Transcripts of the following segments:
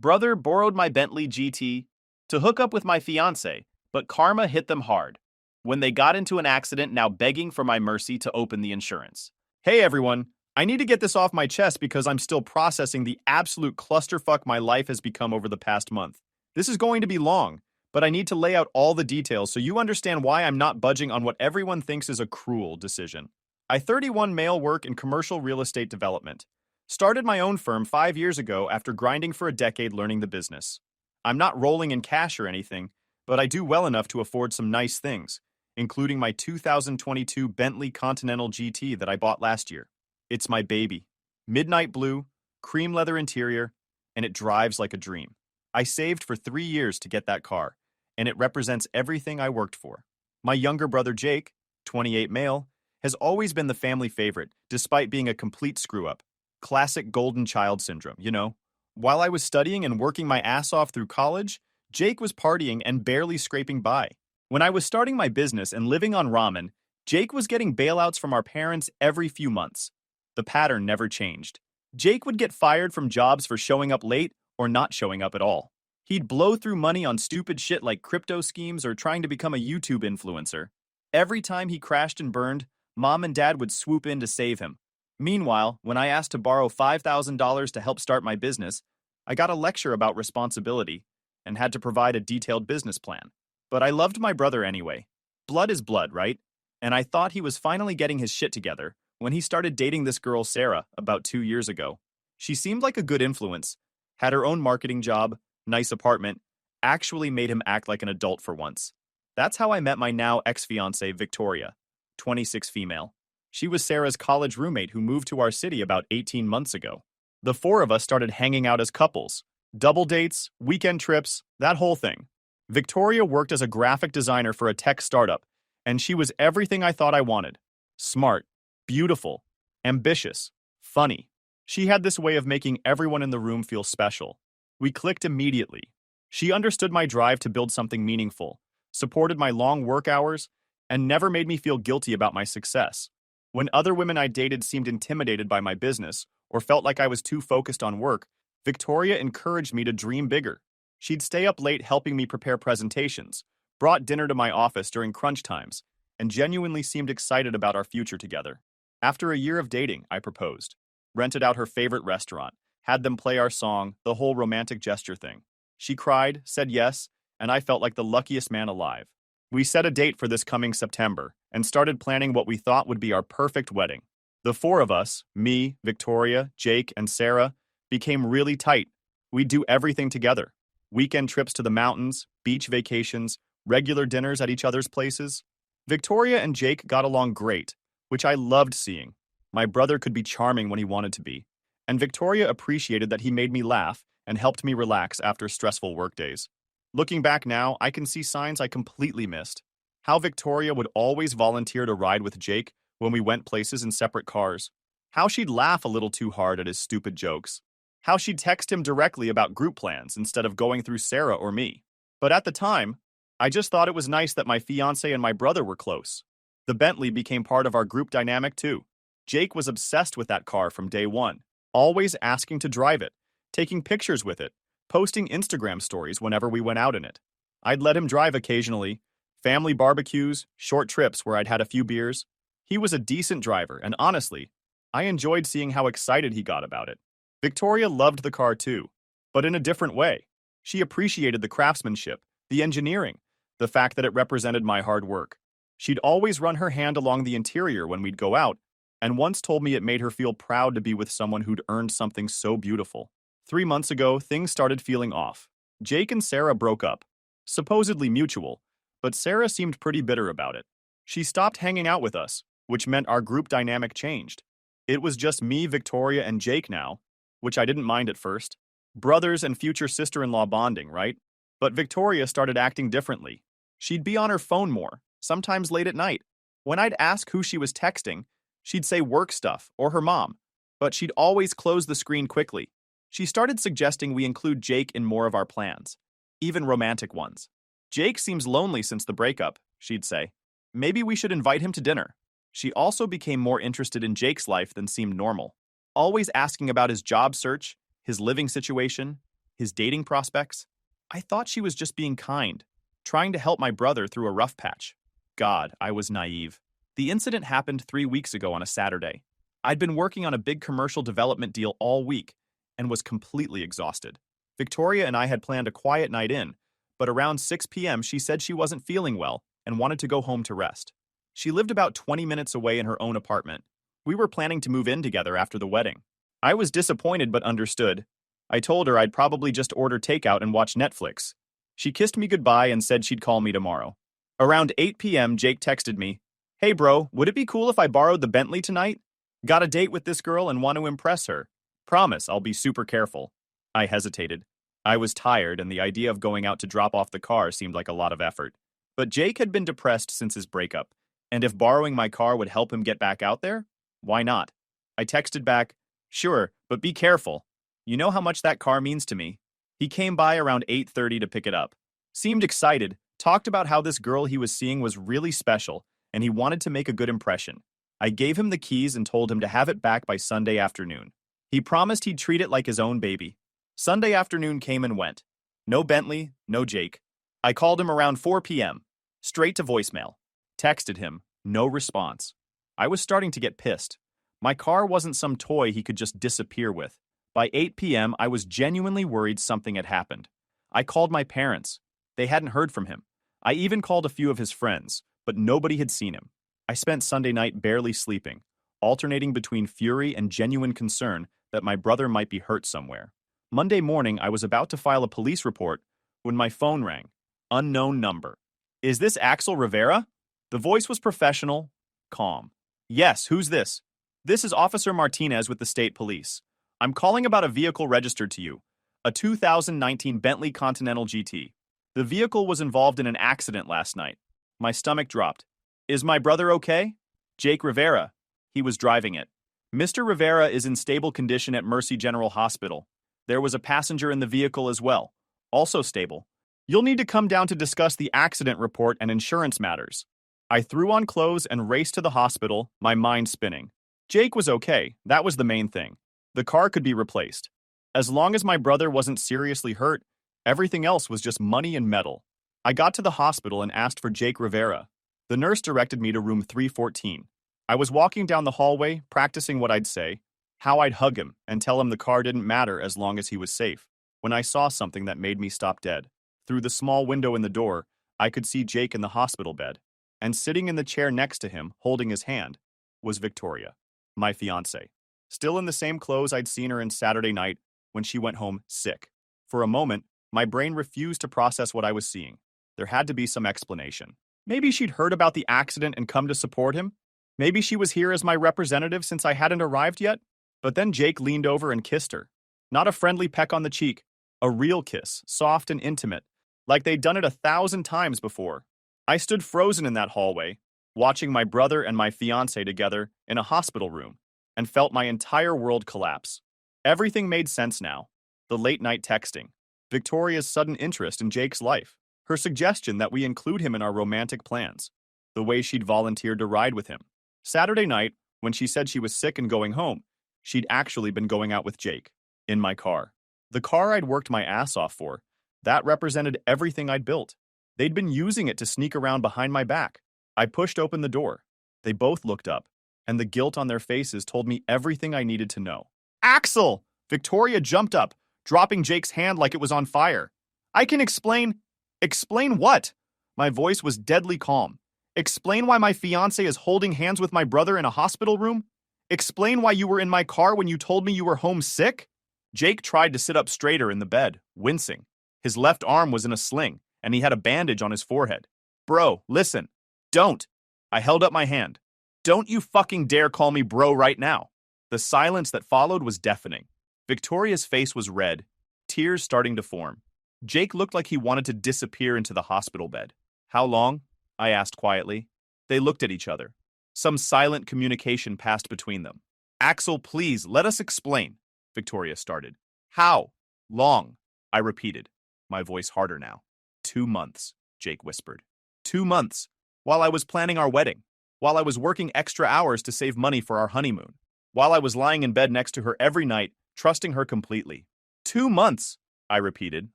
Brother borrowed my Bentley GT to hook up with my fiancée, but karma hit them hard when they got into an accident, now begging for my mercy to open the insurance. Hey everyone, I need to get this off my chest because I'm still processing the absolute clusterfuck my life has become over the past month. This is going to be long, but I need to lay out all the details so you understand why I'm not budging on what everyone thinks is a cruel decision. I 31 male work in commercial real estate development. Started my own firm 5 years ago after grinding for a decade learning the business. I'm not rolling in cash or anything, but I do well enough to afford some nice things, including my 2022 Bentley Continental GT that I bought last year. It's my baby. Midnight blue, cream leather interior, and it drives like a dream. I saved for 3 years to get that car, and it represents everything I worked for. My younger brother Jake, 28 male, has always been the family favorite, despite being a complete screw-up. Classic golden child syndrome, you know? While I was studying and working my ass off through college, Jake was partying and barely scraping by. When I was starting my business and living on ramen, Jake was getting bailouts from our parents every few months. The pattern never changed. Jake would get fired from jobs for showing up late or not showing up at all. He'd blow through money on stupid shit like crypto schemes or trying to become a YouTube influencer. Every time he crashed and burned, Mom and Dad would swoop in to save him. Meanwhile, when I asked to borrow $5,000 to help start my business, I got a lecture about responsibility and had to provide a detailed business plan. But I loved my brother anyway. Blood is blood, right? And I thought he was finally getting his shit together when he started dating this girl, Sarah, about 2 years ago. She seemed like a good influence, had her own marketing job, nice apartment, actually made him act like an adult for once. That's how I met my now ex-fiancée, Victoria, 26 female. She was Sarah's college roommate who moved to our city about 18 months ago. The four of us started hanging out as couples. Double dates, weekend trips, that whole thing. Victoria worked as a graphic designer for a tech startup, and she was everything I thought I wanted. Smart, beautiful, ambitious, funny. She had this way of making everyone in the room feel special. We clicked immediately. She understood my drive to build something meaningful, supported my long work hours, and never made me feel guilty about my success. When other women I dated seemed intimidated by my business or felt like I was too focused on work, Victoria encouraged me to dream bigger. She'd stay up late helping me prepare presentations, brought dinner to my office during crunch times, and genuinely seemed excited about our future together. After a year of dating, I proposed, rented out her favorite restaurant, had them play our song, the whole romantic gesture thing. She cried, said yes, and I felt like the luckiest man alive. We set a date for this coming September and started planning what we thought would be our perfect wedding. The four of us, me, Victoria, Jake, and Sarah, became really tight. We'd do everything together. Weekend trips to the mountains, beach vacations, regular dinners at each other's places. Victoria and Jake got along great, which I loved seeing. My brother could be charming when he wanted to be, and Victoria appreciated that he made me laugh and helped me relax after stressful workdays. Looking back now, I can see signs I completely missed. How Victoria would always volunteer to ride with Jake when we went places in separate cars. How she'd laugh a little too hard at his stupid jokes. How she'd text him directly about group plans instead of going through Sarah or me. But at the time, I just thought it was nice that my fiancé and my brother were close. The Bentley became part of our group dynamic too. Jake was obsessed with that car from day one, always asking to drive it, taking pictures with it, posting Instagram stories whenever we went out in it. I'd let him drive occasionally, family barbecues, short trips where I'd had a few beers. He was a decent driver, and honestly, I enjoyed seeing how excited he got about it. Victoria loved the car too, but in a different way. She appreciated the craftsmanship, the engineering, the fact that it represented my hard work. She'd always run her hand along the interior when we'd go out, and once told me it made her feel proud to be with someone who'd earned something so beautiful. 3 months ago, things started feeling off. Jake and Sarah broke up. Supposedly mutual, but Sarah seemed pretty bitter about it. She stopped hanging out with us, which meant our group dynamic changed. It was just me, Victoria, and Jake now, which I didn't mind at first. Brothers and future sister-in-law bonding, right? But Victoria started acting differently. She'd be on her phone more, sometimes late at night. When I'd ask who she was texting, she'd say work stuff or her mom, but she'd always close the screen quickly. She started suggesting we include Jake in more of our plans, even romantic ones. Jake seems lonely since the breakup, she'd say. Maybe we should invite him to dinner. She also became more interested in Jake's life than seemed normal, always asking about his job search, his living situation, His dating prospects? I thought she was just being kind, trying to help my brother through a rough patch. God, I was naive. The incident happened 3 weeks ago on a Saturday. I'd been working on a big commercial development deal all week and was completely exhausted. Victoria and I had planned a quiet night in, but around 6 p.m. she said she wasn't feeling well and wanted to go home to rest. She lived about 20 minutes away in her own apartment. We were planning to move in together after the wedding. I was disappointed but understood. I told her I'd probably just order takeout and watch Netflix. She kissed me goodbye and said she'd call me tomorrow. Around 8 p.m., Jake texted me, "Hey bro, would it be cool if I borrowed the Bentley tonight? Got a date with this girl and want to impress her. Promise I'll be super careful." I hesitated. I was tired and the idea of going out to drop off the car seemed like a lot of effort. But Jake had been depressed since his breakup, and if borrowing my car would help him get back out there, why not? I texted back, "Sure, but be careful. You know how much that car means to me." He came by around 8:30 to pick it up. Seemed excited, talked about how this girl he was seeing was really special, and he wanted to make a good impression. I gave him the keys and told him to have it back by Sunday afternoon. He promised he'd treat it like his own baby. Sunday afternoon came and went. No Bentley, no Jake. I called him around 4 p.m. Straight to voicemail. Texted him, no response. I was starting to get pissed. My car wasn't some toy he could just disappear with. By 8 p.m., I was genuinely worried something had happened. I called my parents. They hadn't heard from him. I even called a few of his friends, but nobody had seen him. I spent Sunday night barely sleeping, alternating between fury and genuine concern that my brother might be hurt somewhere. Monday morning, I was about to file a police report when my phone rang. Unknown number. "Is this Axel Rivera?" The voice was professional, calm. "Yes, who's this?" "This is Officer Martinez with the state police. I'm calling about a vehicle registered to you, a 2019 Bentley Continental GT. The vehicle was involved in an accident last night." My stomach dropped. "Is my brother okay?" "Jake Rivera. He was driving it." "Mr. Rivera is in stable condition at Mercy General Hospital. There was a passenger in the vehicle as well, also stable. You'll need to come down to discuss the accident report and insurance matters." I threw on clothes and raced to the hospital, my mind spinning. Jake was okay, that was the main thing. The car could be replaced. As long as my brother wasn't seriously hurt, everything else was just money and metal. I got to the hospital and asked for Jake Rivera. The nurse directed me to room 314. I was walking down the hallway, practicing what I'd say, how I'd hug him and tell him the car didn't matter as long as he was safe, when I saw something that made me stop dead. Through the small window in the door, I could see Jake in the hospital bed, and sitting in the chair next to him, holding his hand, was Victoria, my fiancée. Still in the same clothes I'd seen her in Saturday night when she went home sick. For a moment, my brain refused to process what I was seeing. There had to be some explanation. Maybe she'd heard about the accident and come to support him. Maybe she was here as my representative since I hadn't arrived yet. But then Jake leaned over and kissed her. Not a friendly peck on the cheek, a real kiss, soft and intimate, like they'd done it 1,000 times before. I stood frozen in that hallway, watching my brother and my fiancée together in a hospital room, and felt my entire world collapse. Everything made sense now. The late-night texting, Victoria's sudden interest in Jake's life, her suggestion that we include him in our romantic plans, the way she'd volunteered to ride with him. Saturday night, when she said she was sick and going home, she'd actually been going out with Jake, in my car. The car I'd worked my ass off for, that represented everything I'd built. They'd been using it to sneak around behind my back. I pushed open the door. They both looked up, and the guilt on their faces told me everything I needed to know. "Axel!" Victoria jumped up, dropping Jake's hand like it was on fire. "I can explain." "Explain what?" My voice was deadly calm. "Explain why my fiancé is holding hands with my brother in a hospital room? Explain why you were in my car when you told me you were home sick?" Jake tried to sit up straighter in the bed, wincing. His left arm was in a sling, and he had a bandage on his forehead. "Bro, listen. Don't." I held up my hand. "Don't you fucking dare call me bro right now." The silence that followed was deafening. Victoria's face was red, tears starting to form. Jake looked like he wanted to disappear into the hospital bed. "How long?" I asked quietly. They looked at each other. Some silent communication passed between them. "Axel, please, let us explain," Victoria started. "How long?" I repeated, my voice harder now. 2 months, Jake whispered. 2 months, while I was planning our wedding, while I was working extra hours to save money for our honeymoon, while I was lying in bed next to her every night, trusting her completely. 2 months! I repeated,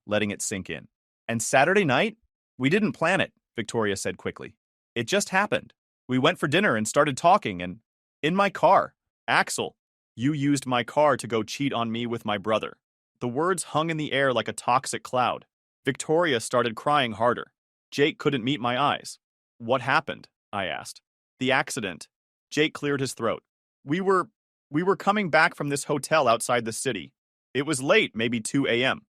letting it sink in. And Saturday night? We didn't plan it, Victoria said quickly. It just happened. We went for dinner and started talking, and in my car. Axel, you used my car to go cheat on me with my brother. The words hung in the air like a toxic cloud. Victoria started crying harder. Jake couldn't meet my eyes. What happened? I asked. The accident. Jake cleared his throat. We were coming back from this hotel outside the city. It was late, maybe 2 a.m.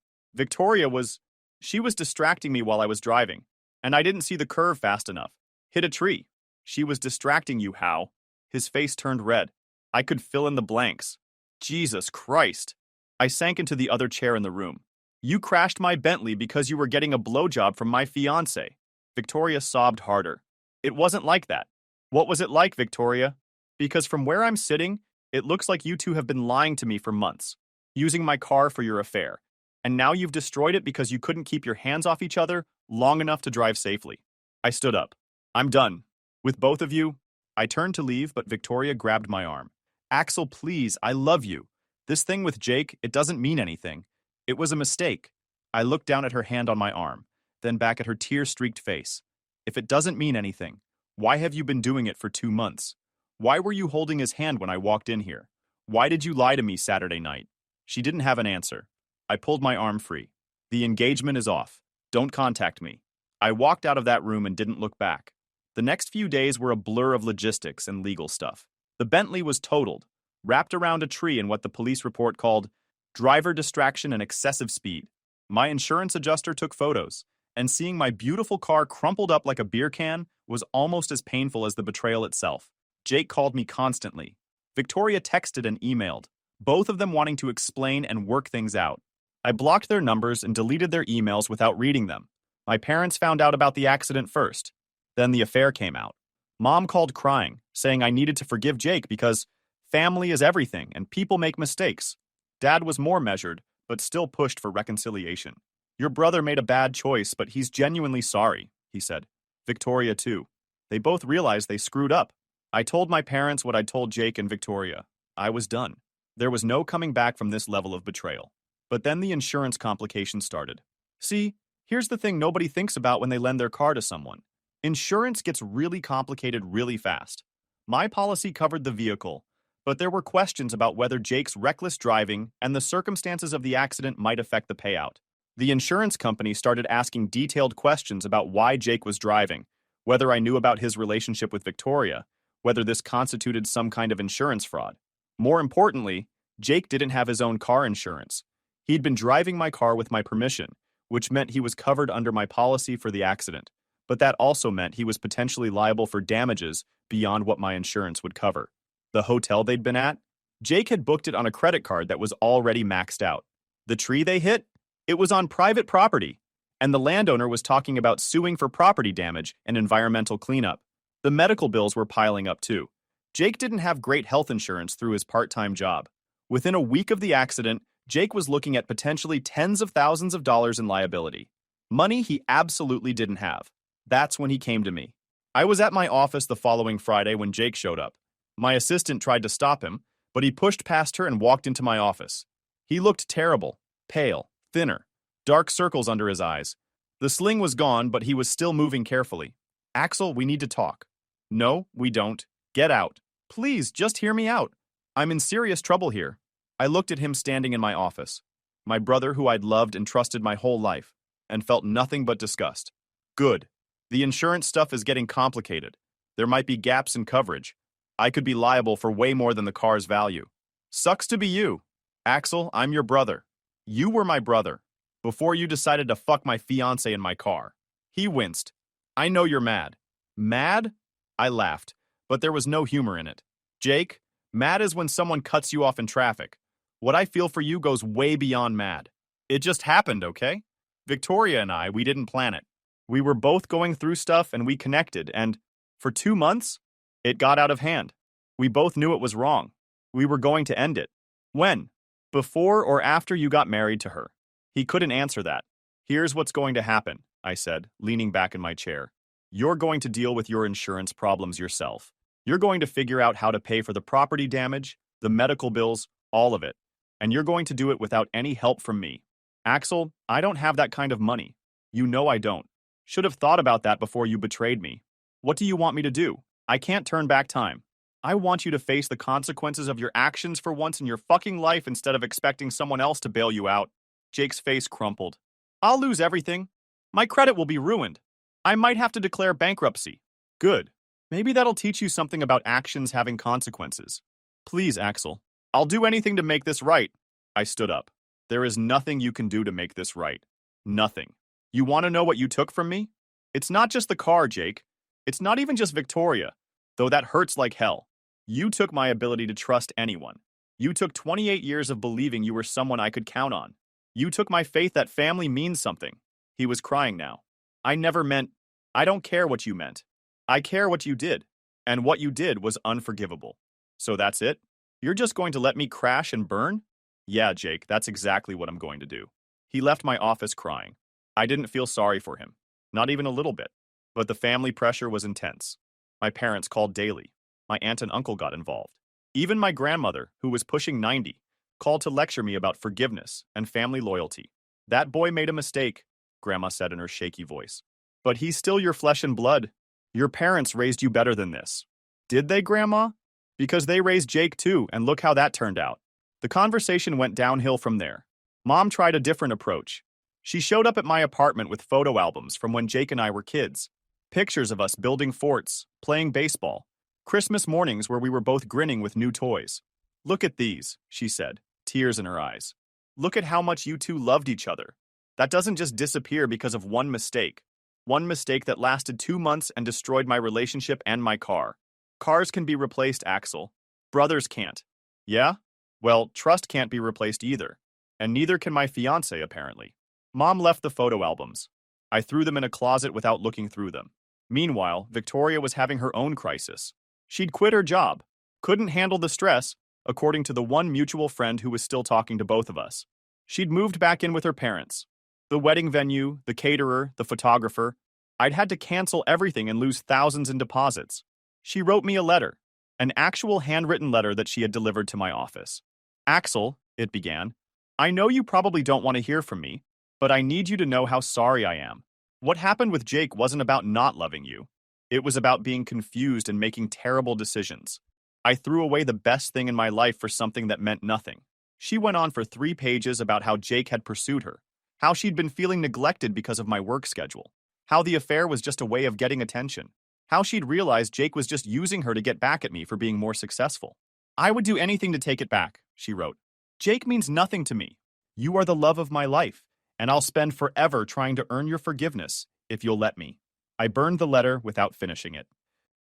She was distracting me while I was driving, and I didn't see the curve fast enough. Hit a tree. She was distracting you, how? His face turned red. I could fill in the blanks. Jesus Christ. I sank into the other chair in the room. You crashed my Bentley because you were getting a blowjob from my fiancé. Victoria sobbed harder. It wasn't like that. What was it like, Victoria? Because from where I'm sitting, it looks like you two have been lying to me for months, using my car for your affair. And now you've destroyed it because you couldn't keep your hands off each other long enough to drive safely. I stood up. I'm done. With both of you. I turned to leave, but Victoria grabbed my arm. Axel, please, I love you. This thing with Jake, it doesn't mean anything. It was a mistake. I looked down at her hand on my arm, then back at her tear-streaked face. If it doesn't mean anything, why have you been doing it for 2 months? Why were you holding his hand when I walked in here? Why did you lie to me Saturday night? She didn't have an answer. I pulled my arm free. The engagement is off. Don't contact me. I walked out of that room and didn't look back. The next few days were a blur of logistics and legal stuff. The Bentley was totaled, wrapped around a tree in what the police report called driver distraction and excessive speed. My insurance adjuster took photos, and seeing my beautiful car crumpled up like a beer can was almost as painful as the betrayal itself. Jake called me constantly. Victoria texted and emailed, both of them wanting to explain and work things out. I blocked their numbers and deleted their emails without reading them. My parents found out about the accident first. Then the affair came out. Mom called crying, saying I needed to forgive Jake because family is everything and people make mistakes. Dad was more measured, but still pushed for reconciliation. Your brother made a bad choice, but he's genuinely sorry, he said. Victoria, too. They both realized they screwed up. I told my parents what I'd told Jake and Victoria. I was done. There was no coming back from this level of betrayal. But then the insurance complications started. See, here's the thing nobody thinks about when they lend their car to someone. Insurance gets really complicated really fast. My policy covered the vehicle, but there were questions about whether Jake's reckless driving and the circumstances of the accident might affect the payout. The insurance company started asking detailed questions about why Jake was driving, whether I knew about his relationship with Victoria, whether this constituted some kind of insurance fraud. More importantly, Jake didn't have his own car insurance. He'd been driving my car with my permission, which meant he was covered under my policy for the accident. But that also meant he was potentially liable for damages beyond what my insurance would cover. The hotel they'd been at? Jake had booked it on a credit card that was already maxed out. The tree they hit? It was on private property, and the landowner was talking about suing for property damage and environmental cleanup. The medical bills were piling up too. Jake didn't have great health insurance through his part-time job. Within a week of the accident, Jake was looking at potentially tens of thousands of dollars in liability. Money he absolutely didn't have. That's when he came to me. I was at my office the following Friday when Jake showed up. My assistant tried to stop him, but he pushed past her and walked into my office. He looked terrible, pale, thinner, dark circles under his eyes. The sling was gone, but he was still moving carefully. Axel, we need to talk. No, we don't. Get out. Please, just hear me out. I'm in serious trouble here. I looked at him standing in my office. My brother who I'd loved and trusted my whole life, and felt nothing but disgust. Good. The insurance stuff is getting complicated. There might be gaps in coverage. I could be liable for way more than the car's value. Sucks to be you. Axel, I'm your brother. You were my brother. Before you decided to fuck my fiancé in my car. He winced. I know you're mad. Mad? I laughed, but there was no humor in it. Jake, mad is when someone cuts you off in traffic. What I feel for you goes way beyond mad. It just happened, okay? Victoria and I, we didn't plan it. We were both going through stuff and we connected, and for 2 months, it got out of hand. We both knew it was wrong. We were going to end it. When? Before or after you got married to her? He couldn't answer that. Here's what's going to happen, I said, leaning back in my chair. You're going to deal with your insurance problems yourself. You're going to figure out how to pay for the property damage, the medical bills, all of it. And you're going to do it without any help from me. Axel, I don't have that kind of money. You know I don't. Should have thought about that before you betrayed me. What do you want me to do? I can't turn back time. I want you to face the consequences of your actions for once in your fucking life instead of expecting someone else to bail you out. Jake's face crumpled. I'll lose everything. My credit will be ruined. I might have to declare bankruptcy. Good. Maybe that'll teach you something about actions having consequences. Please, Axel. I'll do anything to make this right. I stood up. There is nothing you can do to make this right. Nothing. You want to know what you took from me? It's not just the car, Jake. It's not even just Victoria, though that hurts like hell. You took my ability to trust anyone. You took 28 years of believing you were someone I could count on. You took my faith that family means something. He was crying now. I never meant. I don't care what you meant. I care what you did. And what you did was unforgivable. So that's it? You're just going to let me crash and burn? Yeah, Jake, that's exactly what I'm going to do. He left my office crying. I didn't feel sorry for him. Not even a little bit. But the family pressure was intense. My parents called daily. My aunt and uncle got involved. Even my grandmother, who was pushing 90, called to lecture me about forgiveness and family loyalty. That boy made a mistake, Grandma said in her shaky voice. But he's still your flesh and blood. Your parents raised you better than this. Did they, Grandma? Because they raised Jake too, and look how that turned out. The conversation went downhill from there. Mom tried a different approach. She showed up at my apartment with photo albums from when Jake and I were kids. Pictures of us building forts, playing baseball. Christmas mornings where we were both grinning with new toys. Look at these, she said, tears in her eyes. Look at how much you two loved each other. That doesn't just disappear because of one mistake. One mistake that lasted 2 months and destroyed my relationship and my car. Cars can be replaced, Axel. Brothers can't. Yeah? Well, trust can't be replaced either. And neither can my fiancé, apparently. Mom left the photo albums. I threw them in a closet without looking through them. Meanwhile, Victoria was having her own crisis. She'd quit her job. Couldn't handle the stress, according to the one mutual friend who was still talking to both of us. She'd moved back in with her parents. The wedding venue, the caterer, the photographer. I'd had to cancel everything and lose thousands in deposits. She wrote me a letter, an actual handwritten letter that she had delivered to my office. Axel, it began, I know you probably don't want to hear from me, but I need you to know how sorry I am. What happened with Jake wasn't about not loving you. It was about being confused and making terrible decisions. I threw away the best thing in my life for something that meant nothing. She went on for 3 pages about how Jake had pursued her, how she'd been feeling neglected because of my work schedule, how the affair was just a way of getting attention, how she'd realized Jake was just using her to get back at me for being more successful. I would do anything to take it back, she wrote. Jake means nothing to me. You are the love of my life, and I'll spend forever trying to earn your forgiveness if you'll let me. I burned the letter without finishing it.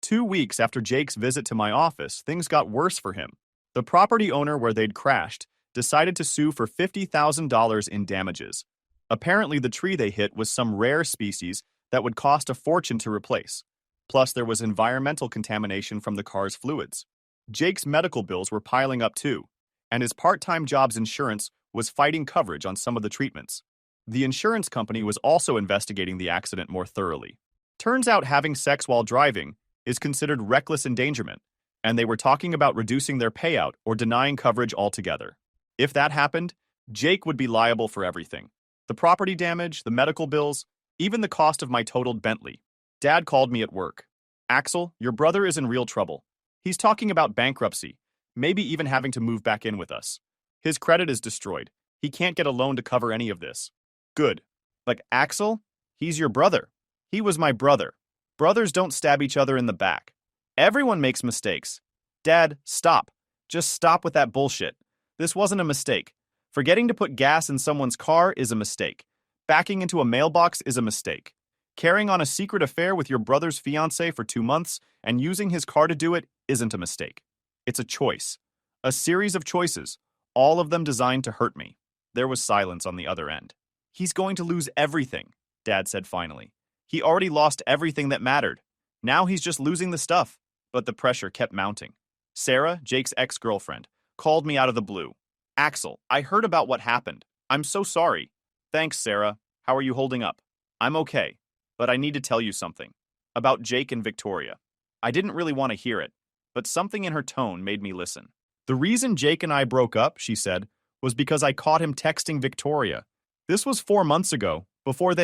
2 weeks after Jake's visit to my office, things got worse for him. The property owner where they'd crashed decided to sue for $50,000 in damages. Apparently, the tree they hit was some rare species that would cost a fortune to replace. Plus, there was environmental contamination from the car's fluids. Jake's medical bills were piling up too, and his part-time job's insurance was fighting coverage on some of the treatments. The insurance company was also investigating the accident more thoroughly. Turns out having sex while driving is considered reckless endangerment, and they were talking about reducing their payout or denying coverage altogether. If that happened, Jake would be liable for everything. The property damage, the medical bills, even the cost of my totaled Bentley. Dad called me at work. Axel, your brother is in real trouble. He's talking about bankruptcy, maybe even having to move back in with us. His credit is destroyed. He can't get a loan to cover any of this. Good. Like Axel? He's your brother. He was my brother. Brothers don't stab each other in the back. Everyone makes mistakes. Dad, stop. Just stop with that bullshit. This wasn't a mistake. Forgetting to put gas in someone's car is a mistake. Backing into a mailbox is a mistake. Carrying on a secret affair with your brother's fiancée for 2 months and using his car to do it isn't a mistake. It's a choice. A series of choices, all of them designed to hurt me. There was silence on the other end. He's going to lose everything, Dad said finally. He already lost everything that mattered. Now he's just losing the stuff. But the pressure kept mounting. Sarah, Jake's ex-girlfriend, called me out of the blue. Axel, I heard about what happened. I'm so sorry. Thanks, Sarah. How are you holding up? I'm okay, but I need to tell you something. About Jake and Victoria. I didn't really want to hear it, but something in her tone made me listen. The reason Jake and I broke up, she said, was because I caught him texting Victoria, This was 4 months ago, before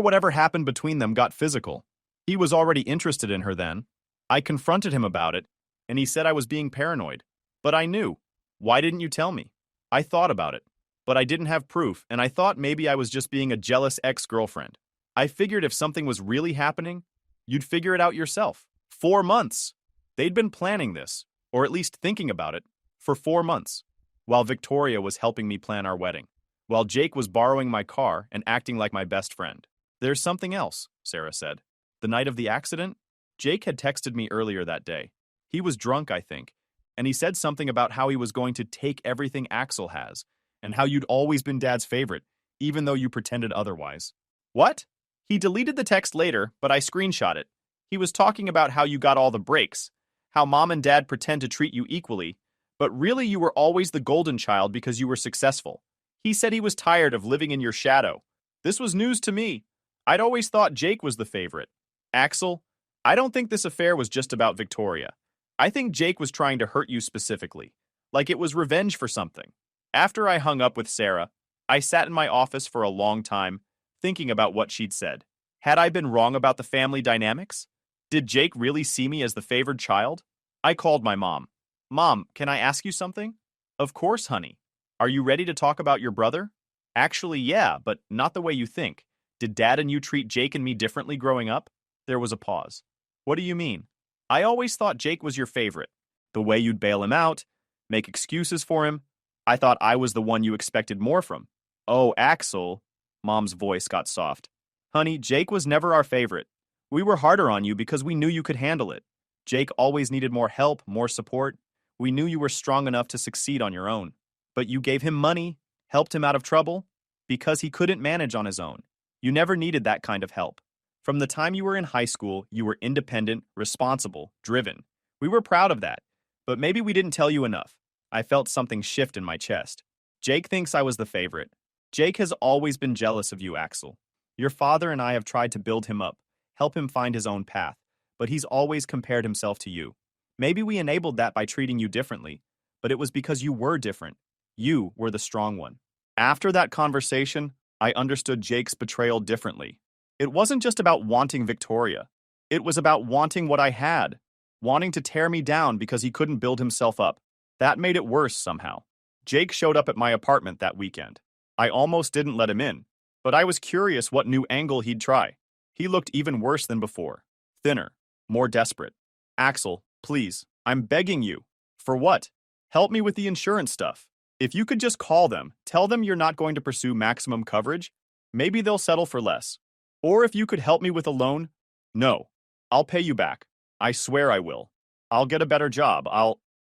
whatever happened between them got physical. He was already interested in her then. I confronted him about it, and he said I was being paranoid. But I knew. Why didn't you tell me? I thought about it, but I didn't have proof, and I thought maybe I was just being a jealous ex-girlfriend. I figured if something was really happening, you'd figure it out yourself. 4 months! They'd been planning this, or at least thinking about it, for 4 months, while Victoria was helping me plan our wedding, while Jake was borrowing my car and acting like my best friend. There's something else, Sarah said. The night of the accident, Jake had texted me earlier that day. He was drunk, I think, and he said something about how he was going to take everything Axel has, and how you'd always been Dad's favorite, even though you pretended otherwise. What? He deleted the text later, but I screenshot it. He was talking about how you got all the breaks, how Mom and Dad pretend to treat you equally, but really you were always the golden child because you were successful. He said he was tired of living in your shadow. This was news to me. I'd always thought Jake was the favorite. Axel, I don't think this affair was just about Victoria. I think Jake was trying to hurt you specifically, like it was revenge for something. After I hung up with Sarah, I sat in my office for a long time, thinking about what she'd said. Had I been wrong about the family dynamics? Did Jake really see me as the favored child? I called my mom. Mom, can I ask you something? Of course, honey. Are you ready to talk about your brother? Actually, yeah, but not the way you think. Did Dad and you treat Jake and me differently growing up? There was a pause. What do you mean? I always thought Jake was your favorite. The way you'd bail him out, make excuses for him. I thought I was the one you expected more from. Oh, Axel. Mom's voice got soft. Honey, Jake was never our favorite. We were harder on you because we knew you could handle it. Jake always needed more help, more support. We knew you were strong enough to succeed on your own. But you gave him money, helped him out of trouble, because he couldn't manage on his own. You never needed that kind of help. From the time you were in high school, you were independent, responsible, driven. We were proud of that, but maybe we didn't tell you enough. I felt something shift in my chest. Jake thinks I was the favorite. Jake has always been jealous of you, Axel. Your father and I have tried to build him up, help him find his own path, but he's always compared himself to you. Maybe we enabled that by treating you differently, but it was because you were different. You were the strong one. After that conversation, I understood Jake's betrayal differently. It wasn't just about wanting Victoria. It was about wanting what I had, wanting to tear me down because he couldn't build himself up. That made it worse somehow. Jake showed up at my apartment that weekend. I almost didn't let him in, but I was curious what new angle he'd try. He looked even worse than before. Thinner, more desperate. Axel, please, I'm begging you. For what? Help me with the insurance stuff. If you could just call them, tell them you're not going to pursue maximum coverage, maybe they'll settle for less. Or if you could help me with a loan, no. I'll pay you back. I swear I will. I'll get a better job.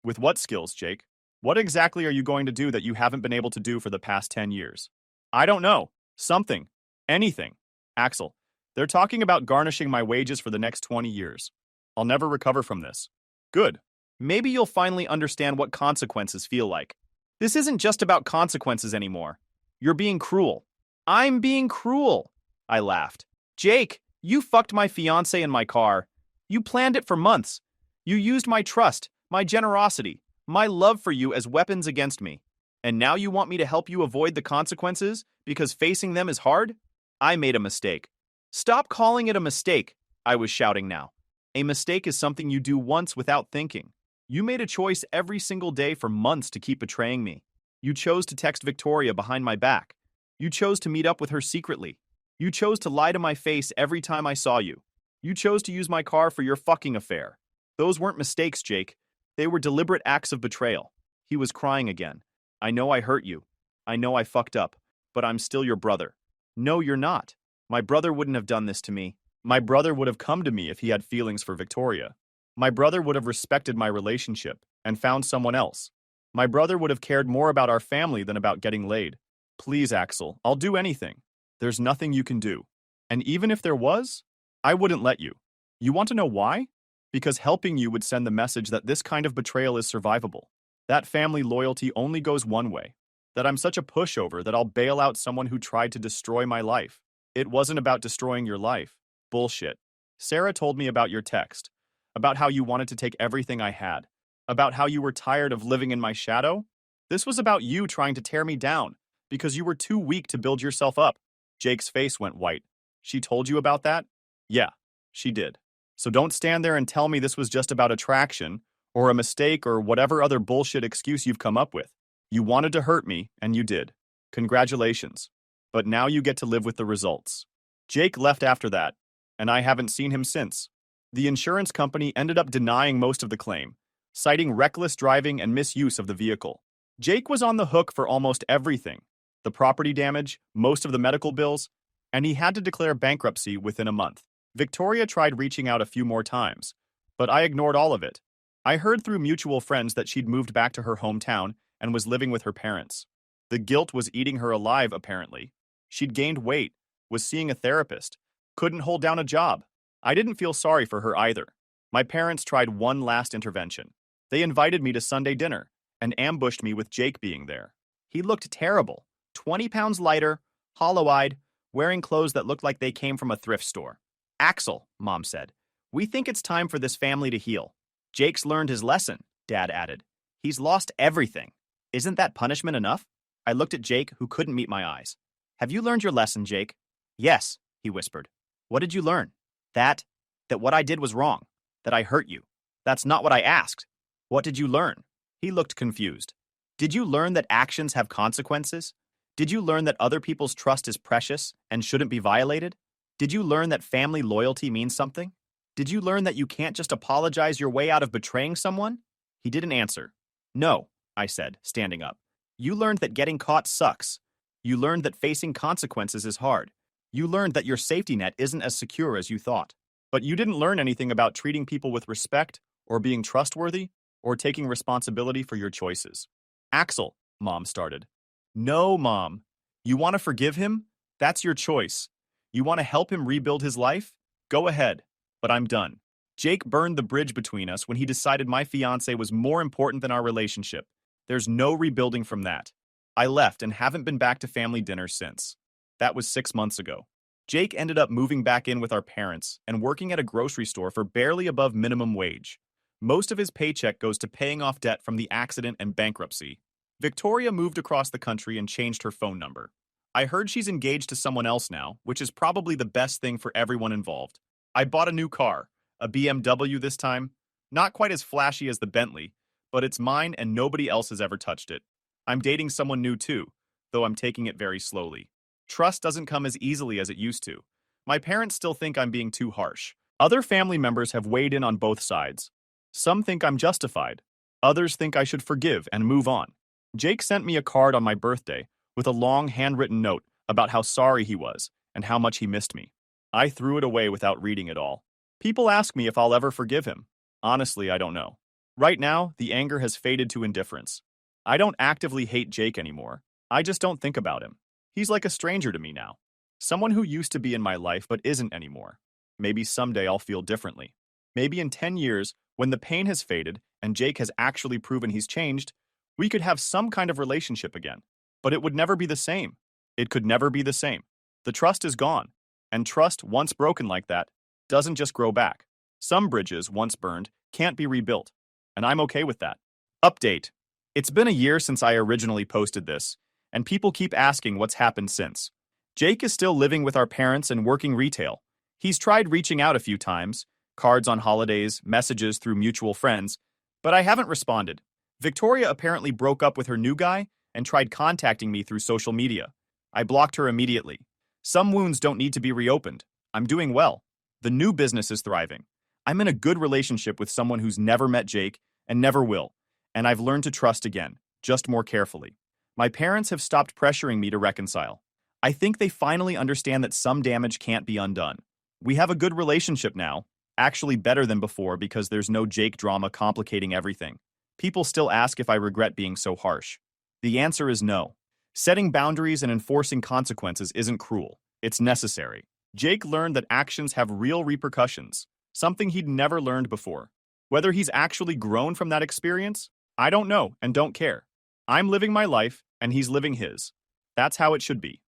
With what skills, Jake? What exactly are you going to do that you haven't been able to do for the past 10 years? I don't know. Something. Anything. Axel, they're talking about garnishing my wages for the next 20 years. I'll never recover from this. Good. Maybe you'll finally understand what consequences feel like. This isn't just about consequences anymore. You're being cruel. I'm being cruel. I laughed. Jake, you fucked my fiancé in my car. You planned it for months. You used my trust, my generosity, my love for you as weapons against me. And now you want me to help you avoid the consequences because facing them is hard? I made a mistake. Stop calling it a mistake, I was shouting now. A mistake is something you do once without thinking. You made a choice every single day for months to keep betraying me. You chose to text Victoria behind my back. You chose to meet up with her secretly. You chose to lie to my face every time I saw you. You chose to use my car for your fucking affair. Those weren't mistakes, Jake. They were deliberate acts of betrayal. He was crying again. I know I hurt you. I know I fucked up, but I'm still your brother. No, you're not. My brother wouldn't have done this to me. My brother would have come to me if he had feelings for Victoria. My brother would have respected my relationship and found someone else. My brother would have cared more about our family than about getting laid. Please, Axel, I'll do anything. There's nothing you can do. And even if there was, I wouldn't let you. You want to know why? Because helping you would send the message that this kind of betrayal is survivable. That family loyalty only goes one way. That I'm such a pushover that I'll bail out someone who tried to destroy my life. It wasn't about destroying your life. Bullshit. Sarah told me about your text. About how you wanted to take everything I had. About how you were tired of living in my shadow. This was about you trying to tear me down. Because you were too weak to build yourself up. Jake's face went white. She told you about that? Yeah, she did. So don't stand there and tell me this was just about attraction, or a mistake, or whatever other bullshit excuse you've come up with. You wanted to hurt me, and you did. Congratulations. But now you get to live with the results. Jake left after that, and I haven't seen him since. The insurance company ended up denying most of the claim, citing reckless driving and misuse of the vehicle. Jake was on the hook for almost everything: the property damage, most of the medical bills, and he had to declare bankruptcy within a month. Victoria tried reaching out a few more times, but I ignored all of it. I heard through mutual friends that she'd moved back to her hometown and was living with her parents. The guilt was eating her alive, apparently. She'd gained weight, was seeing a therapist, couldn't hold down a job. I didn't feel sorry for her either. My parents tried one last intervention. They invited me to Sunday dinner and ambushed me with Jake being there. He looked terrible, 20 pounds lighter, hollow-eyed, wearing clothes that looked like they came from a thrift store. Axel, Mom said, we think it's time for this family to heal. Jake's learned his lesson, Dad added. He's lost everything. Isn't that punishment enough? I looked at Jake, who couldn't meet my eyes. Have you learned your lesson, Jake? Yes, he whispered. What did you learn? That what I did was wrong. That I hurt you. That's not what I asked. What did you learn? He looked confused. Did you learn that actions have consequences? Did you learn that other people's trust is precious and shouldn't be violated? Did you learn that family loyalty means something? Did you learn that you can't just apologize your way out of betraying someone? He didn't answer. No, I said, standing up. You learned that getting caught sucks. You learned that facing consequences is hard. You learned that your safety net isn't as secure as you thought. But you didn't learn anything about treating people with respect, or being trustworthy, or taking responsibility for your choices. Axel, Mom started. No, Mom. You want to forgive him? That's your choice. You want to help him rebuild his life? Go ahead. But I'm done. Jake burned the bridge between us when he decided my fiancé was more important than our relationship. There's no rebuilding from that. I left and haven't been back to family dinner since. That was 6 months ago. Jake ended up moving back in with our parents and working at a grocery store for barely above minimum wage. Most of his paycheck goes to paying off debt from the accident and bankruptcy. Victoria moved across the country and changed her phone number. I heard she's engaged to someone else now, which is probably the best thing for everyone involved. I bought a new car, a BMW this time. Not quite as flashy as the Bentley, but it's mine and nobody else has ever touched it. I'm dating someone new too, though I'm taking it very slowly. Trust doesn't come as easily as it used to. My parents still think I'm being too harsh. Other family members have weighed in on both sides. Some think I'm justified. Others think I should forgive and move on. Jake sent me a card on my birthday with a long handwritten note about how sorry he was and how much he missed me. I threw it away without reading it all. People ask me if I'll ever forgive him. Honestly, I don't know. Right now, the anger has faded to indifference. I don't actively hate Jake anymore. I just don't think about him. He's like a stranger to me now. Someone who used to be in my life but isn't anymore. Maybe someday I'll feel differently. Maybe in 10 years, when the pain has faded and Jake has actually proven he's changed, we could have some kind of relationship again. But it would never be the same. It could never be the same. The trust is gone. And trust, once broken like that, doesn't just grow back. Some bridges, once burned, can't be rebuilt. And I'm okay with that. Update. It's been a year since I originally posted this, and people keep asking what's happened since. Jake is still living with our parents and working retail. He's tried reaching out a few times, cards on holidays, messages through mutual friends, but I haven't responded. Victoria apparently broke up with her new guy and tried contacting me through social media. I blocked her immediately. Some wounds don't need to be reopened. I'm doing well. The new business is thriving. I'm in a good relationship with someone who's never met Jake and never will, and I've learned to trust again, just more carefully. My parents have stopped pressuring me to reconcile. I think they finally understand that some damage can't be undone. We have a good relationship now, actually better than before because there's no Jake drama complicating everything. People still ask if I regret being so harsh. The answer is no. Setting boundaries and enforcing consequences isn't cruel. It's necessary. Jake learned that actions have real repercussions, something he'd never learned before. Whether he's actually grown from that experience, I don't know and don't care. I'm living my life, and he's living his. That's how it should be.